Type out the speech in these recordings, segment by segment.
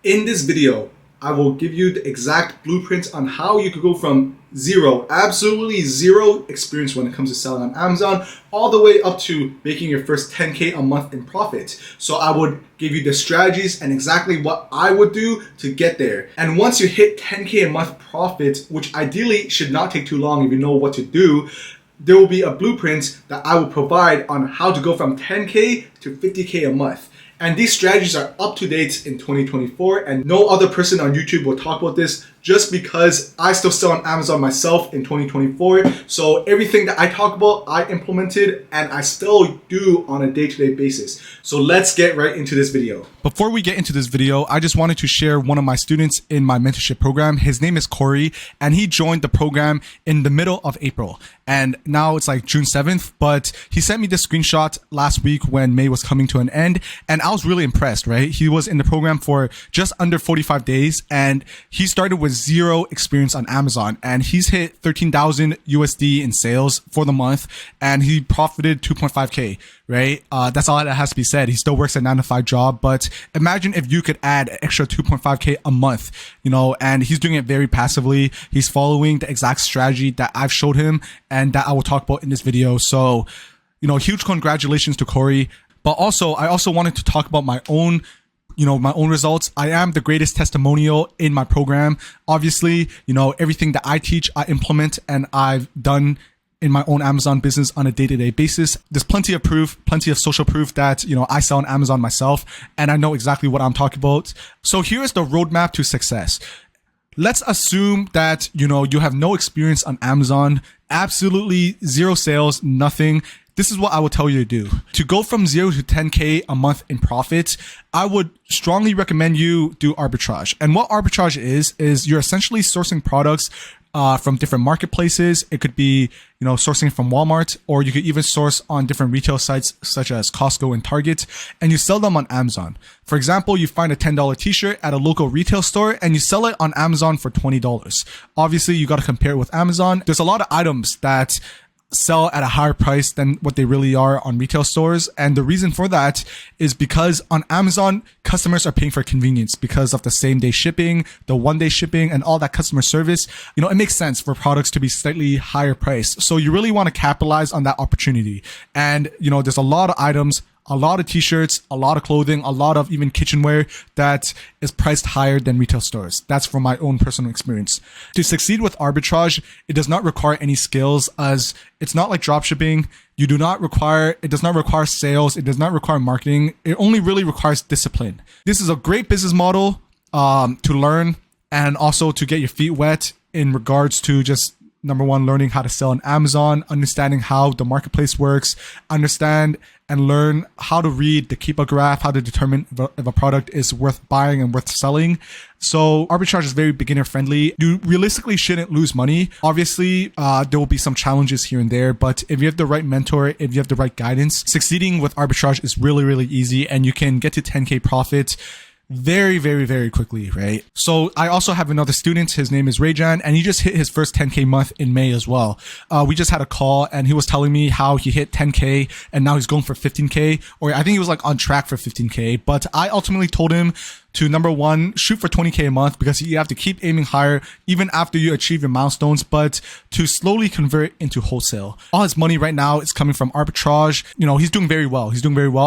In this video, I will give you the exact blueprint on how you could go from zero, absolutely zero experience when it comes to selling on Amazon, all the way up to making your first 10K a month in profit. So I would give you the strategies and exactly what I would do to get there. And once you hit 10K a month profit, which ideally should not take too long if you know what to do, there will be a blueprint that I will provide on how to go from 10K to 50K a month. And these strategies are up to date in 2024, and no other person on YouTube will talk about this just because I still sell on Amazon myself in 2024. So everything that I talk about, I implemented and I still do on a day-to-day basis. So let's get right into this video. Before we get into this video, I just wanted to share one of my students in my mentorship program. His name is Corey, and he joined the program in the middle of April. And now it's like June 7th, but he sent me this screenshot last week when May was coming to an end. And I was really impressed, right? He was in the program for just under 45 days and he started with zero experience on Amazon, and he's hit 13,000 USD in sales for the month, and he profited 2.5K, right? That's all that has to be said. He still works a 9-to-5 job, but imagine if you could add an extra 2.5K a month, you know, and he's doing it very passively. He's following the exact strategy that I've showed him and that I will talk about in this video. So, you know, huge congratulations to Corey. But also, I also wanted to talk about my own results. I am the greatest testimonial in my program. Obviously, you know, everything that I teach, I implement, and I've done in my own Amazon business on a day-to-day basis. There's plenty of proof, plenty of social proof that, you know, I sell on Amazon myself, and I know exactly what I'm talking about. So here's the roadmap to success. Let's assume that, you know, you have no experience on Amazon, absolutely zero sales, nothing. This is what I would tell you to do. To go from 0 to 10K a month in profit, I would strongly recommend you do arbitrage. And what arbitrage is you're essentially sourcing products from different marketplaces. It could be, you know, sourcing from Walmart, or you could even source on different retail sites such as Costco and Target, and you sell them on Amazon. For example, you find a $10 t-shirt at a local retail store and you sell it on Amazon for $20. Obviously, you got to compare it with Amazon. There's a lot of items that sell at a higher price than what they really are on retail stores. And the reason for that is because on Amazon, customers are paying for convenience because of the same day shipping, the 1-day shipping, and all that customer service. You know, it makes sense for products to be slightly higher priced. So you really want to capitalize on that opportunity. And, you know, there's a lot of items, a lot of t-shirts, a lot of clothing, a lot of even kitchenware that is priced higher than retail stores. That's from my own personal experience. To succeed with arbitrage, it does not require any skills, as it's not like dropshipping. It does not require sales. It does not require marketing. It only really requires discipline. This is a great business model to learn and also to get your feet wet in regards to just, number one, learning how to sell on Amazon, understanding how the marketplace works, understand and learn how to read the Keepa graph, how to determine if a product is worth buying and worth selling. So arbitrage is very beginner friendly. You realistically shouldn't lose money. Obviously, there will be some challenges here and there, but if you have the right mentor, if you have the right guidance, succeeding with arbitrage is really, really easy, and you can get to 10K profit very, very, very quickly, right? So I also have another student. His name is Rayjan, and he just hit his first 10K month in May as well. We just had a call, and he was telling me how he hit 10K and now he's going for 15K, or I think he was like on track for 15K. But I ultimately told him to, number one, shoot for 20K a month, because you have to keep aiming higher even after you achieve your milestones, but to slowly convert into wholesale. All his money right now is coming from arbitrage. You know, he's doing very well.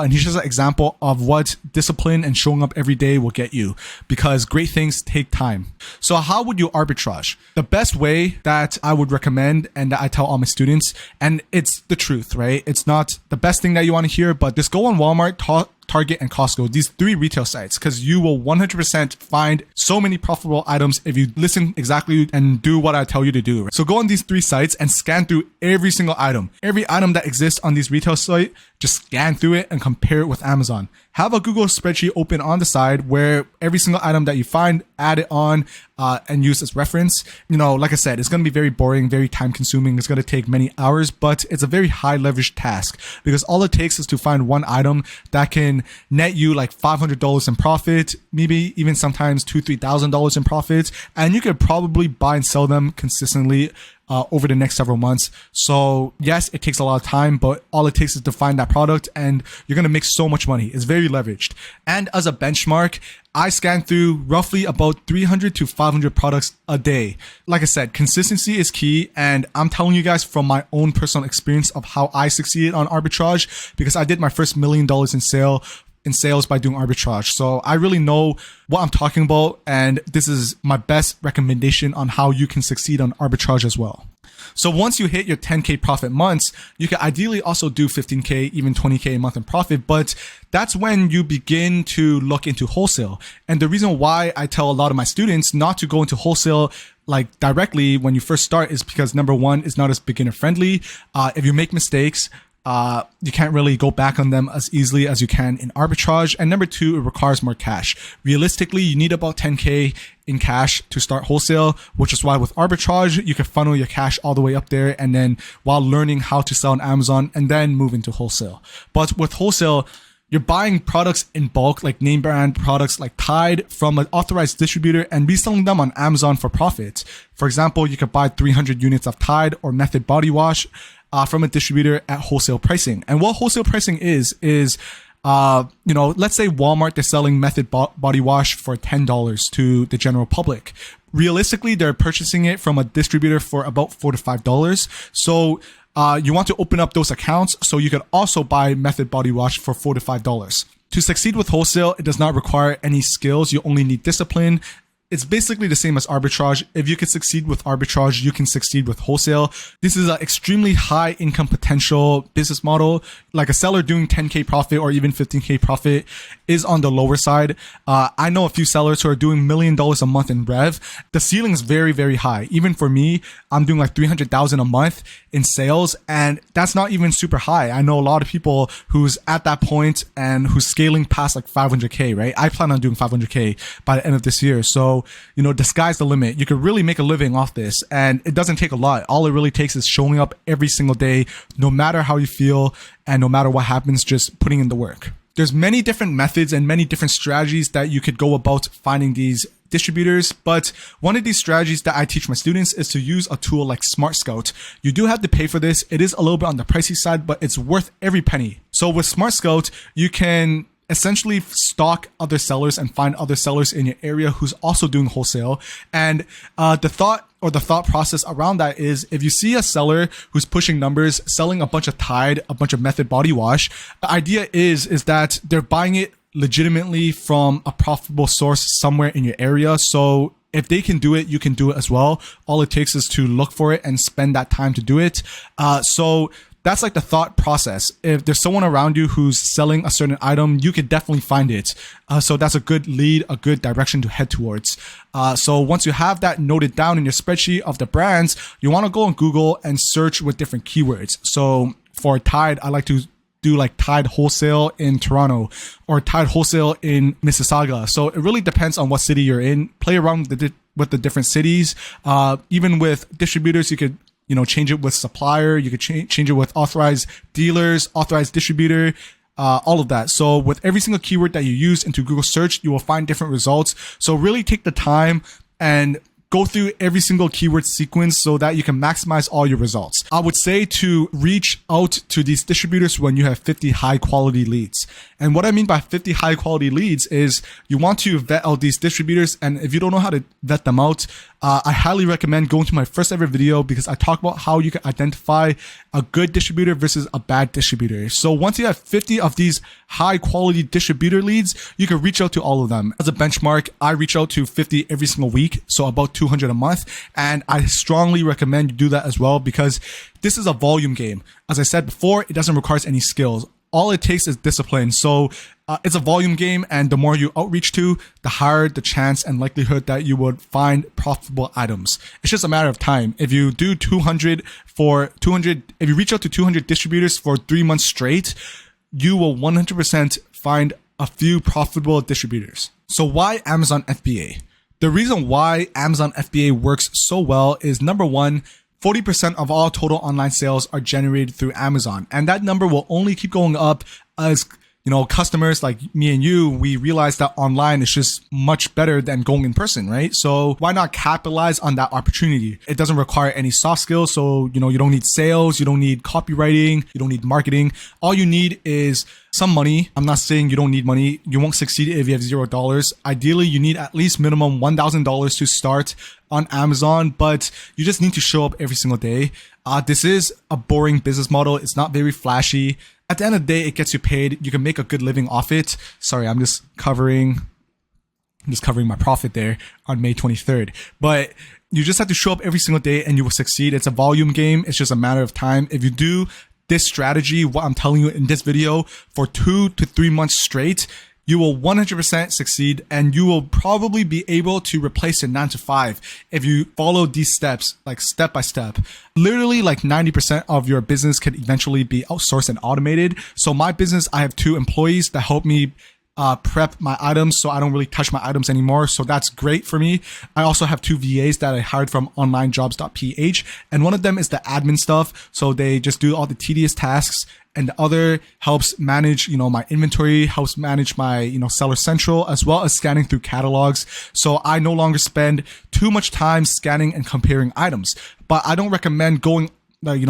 And he's just an example of what discipline and showing up every day will get you, because great things take time. So how would you arbitrage? The best way that I would recommend, and that I tell all my students, and it's the truth, right? It's not the best thing that you want to hear, but just go on Walmart, Target, and Costco, these 3 retail sites, because you will 100% find so many profitable items if you listen exactly and do what I tell you to do. So go on these 3 sites and scan through every single item. Every item that exists on these retail sites, just scan through it and compare it with Amazon. Have a Google spreadsheet open on the side where every single item that you find, add it on and use as reference. You know, like I said, it's going to be very boring, very time consuming. It's going to take many hours, but it's a very high leverage task, because all it takes is to find one item that can net you like $500 in profit, maybe even sometimes $2,000-$3,000 in profits, and you could probably buy and sell them consistently over the next several months. So yes, it takes a lot of time, but all it takes is to find that product and you're going to make so much money. It's very leveraged. And as a benchmark, I scan through roughly about 300 to 500 products a day. Like I said, consistency is key. And I'm telling you guys from my own personal experience of how I succeeded on arbitrage, because I did my first $1 million in sales by doing arbitrage. So I really know what I'm talking about. And this is my best recommendation on how you can succeed on arbitrage as well. So once you hit your 10K profit months, you can ideally also do 15K, even 20K a month in profit. But that's when you begin to look into wholesale. And the reason why I tell a lot of my students not to go into wholesale like directly when you first start is because number one, it's not as beginner friendly. If you make mistakes, you can't really go back on them as easily as you can in arbitrage. And number two, it requires more cash. Realistically, you need about 10K in cash to start wholesale, which is why with arbitrage, you can funnel your cash all the way up there. And then while learning how to sell on Amazon and then move into wholesale. But with wholesale, you're buying products in bulk, like name brand products like Tide from an authorized distributor and reselling them on Amazon for profit. For example, you could buy 300 units of Tide or Method body wash from a distributor at wholesale pricing. And what wholesale pricing is, let's say Walmart, they're selling Method body wash for $10 to the general public. Realistically, they're purchasing it from a distributor for about $4 to $5. So you want to open up those accounts so you could also buy Method body wash for $4 to $5. To succeed with wholesale, it does not require any skills. You only need discipline. It's basically the same as arbitrage. If you can succeed with arbitrage, you can succeed with wholesale. This is an extremely high income potential business model. Like a seller doing 10K profit or even 15K profit is on the lower side. I know a few sellers who are doing $1 million a month in rev. The ceiling is very, very high. Even for me, I'm doing like 300,000 a month in sales, and that's not even super high. I know a lot of people who's at that point and who's scaling past like 500K, right? I plan on doing 500K by the end of this year. So, the sky's the limit. You could really make a living off this, and it doesn't take a lot. All it really takes is showing up every single day, no matter how you feel and no matter what happens, just putting in the work. There's many different methods and many different strategies that you could go about finding these distributors, but one of these strategies that I teach my students is to use a tool like Smart Scout. You do have to pay for this. It is a little bit on the pricey side, but it's worth every penny. So with Smart Scout, you can essentially stalk other sellers and find other sellers in your area who's also doing wholesale. And the thought process around that is, if you see a seller who's pushing numbers, selling a bunch of Tide, a bunch of Method body wash, the idea is that they're buying it legitimately from a profitable source somewhere in your area. So if they can do it, you can do it as well. All it takes is to look for it and spend that time to do it. So that's like the thought process. If there's someone around you who's selling a certain item, you could definitely find it. So that's a good lead, a good direction to head towards. So once you have that noted down in your spreadsheet of the brands, you want to go on Google and search with different keywords. So for Tide, I like to do like Tide wholesale in Toronto or Tide wholesale in Mississauga. So it really depends on what city you're in. Play around with the different cities. Even with distributors, you could change it with supplier. You could change it with authorized dealers, authorized distributor, all of that. So with every single keyword that you use into Google search, you will find different results. So really take the time and go through every single keyword sequence so that you can maximize all your results. I would say to reach out to these distributors when you have 50 high quality leads. And what I mean by 50 high quality leads is you want to vet out these distributors. And if you don't know how to vet them out, I highly recommend going to my first ever video, because I talk about how you can identify a good distributor versus a bad distributor. So once you have 50 of these high quality distributor leads, you can reach out to all of them. As a benchmark, I reach out to 50 every single week, so about 200 a month. And I strongly recommend you do that as well, because this is a volume game. As I said before, it doesn't require any skills. All it takes is discipline. So it's a volume game, and the more you outreach to, the higher the chance and likelihood that you would find profitable items. It's just a matter of time. If you do if you reach out to 200 distributors for 3 months straight, you will 100% find a few profitable distributors. So why Amazon FBA? The reason why Amazon FBA works so well is, number one, 40% of all total online sales are generated through Amazon. And that number will only keep going up as customers like me and you, we realize that online is just much better than going in person, right? So why not capitalize on that opportunity? It doesn't require any soft skills. So, you don't need sales, you don't need copywriting, you don't need marketing. All you need is some money. I'm not saying you don't need money. You won't succeed if you have $0. Ideally, you need at least minimum $1,000 to start on Amazon, but you just need to show up every single day. This is a boring business model. It's not very flashy. At the end of the day, it gets you paid. You can make a good living off it. Sorry, I'm just covering my profit there on May 23rd. But you just have to show up every single day and you will succeed. It's a volume game. It's just a matter of time. If you do this strategy, what I'm telling you in this video, for 2 to 3 months straight, you will 100% succeed, and you will probably be able to replace your 9 to 5 if you follow these steps, like step by step. Literally, like 90% of your business can eventually be outsourced and automated. So my business, I have 2 employees that help me prep my items, so I don't really touch my items anymore. So that's great for me. I also have 2 VAs that I hired from onlinejobs.ph, and one of them is the admin stuff. So they just do all the tedious tasks, and the other helps manage, my inventory, helps manage my, Seller Central, as well as scanning through catalogs. So I no longer spend too much time scanning and comparing items. But I don't recommend going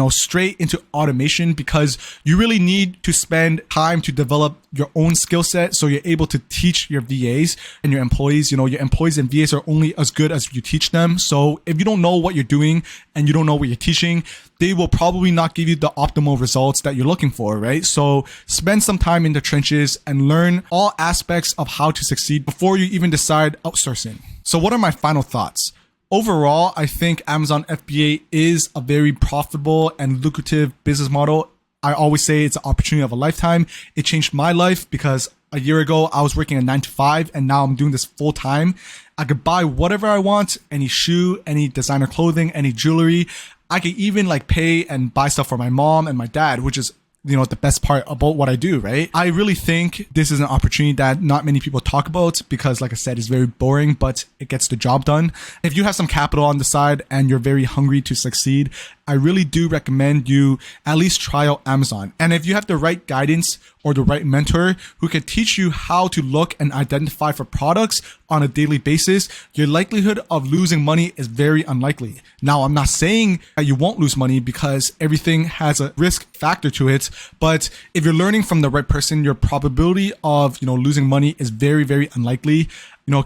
straight into automation, because you really need to spend time to develop your own skill set so you're able to teach your VAs and your employees. Your employees and VAs are only as good as you teach them. So if you don't know what you're doing and you don't know what you're teaching, they will probably not give you the optimal results that you're looking for, right? So spend some time in the trenches and learn all aspects of how to succeed before you even decide outsourcing. So what are my final thoughts? Overall, I think Amazon FBA is a very profitable and lucrative business model. I always say it's an opportunity of a lifetime. It changed my life because a year ago I was working a 9 to 5 and now I'm doing this full time. I could buy whatever I want, any shoe, any designer clothing, any jewelry. I could even pay and buy stuff for my mom and my dad, which is the best part about what I do, right? I really think this is an opportunity that not many people talk about because, like I said, it's very boring, but it gets the job done. If you have some capital on the side and you're very hungry to succeed, I really do recommend you at least try out Amazon. And if you have the right guidance or the right mentor who can teach you how to look and identify for products on a daily basis, your likelihood of losing money is very unlikely. Now, I'm not saying that you won't lose money because everything has a risk factor to it. But if you're learning from the right person, your probability of, losing money is very, very unlikely.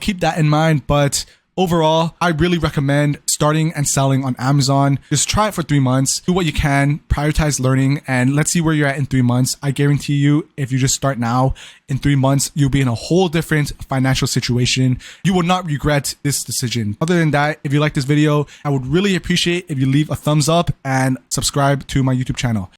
Keep that in mind. But overall, I really recommend starting and selling on Amazon. Just try it for 3 months. Do what you can, prioritize learning, and let's see where you're at in 3 months. I guarantee you, if you just start now, in 3 months, you'll be in a whole different financial situation. You will not regret this decision. Other than that, if you like this video, I would really appreciate if you leave a thumbs up and subscribe to my YouTube channel.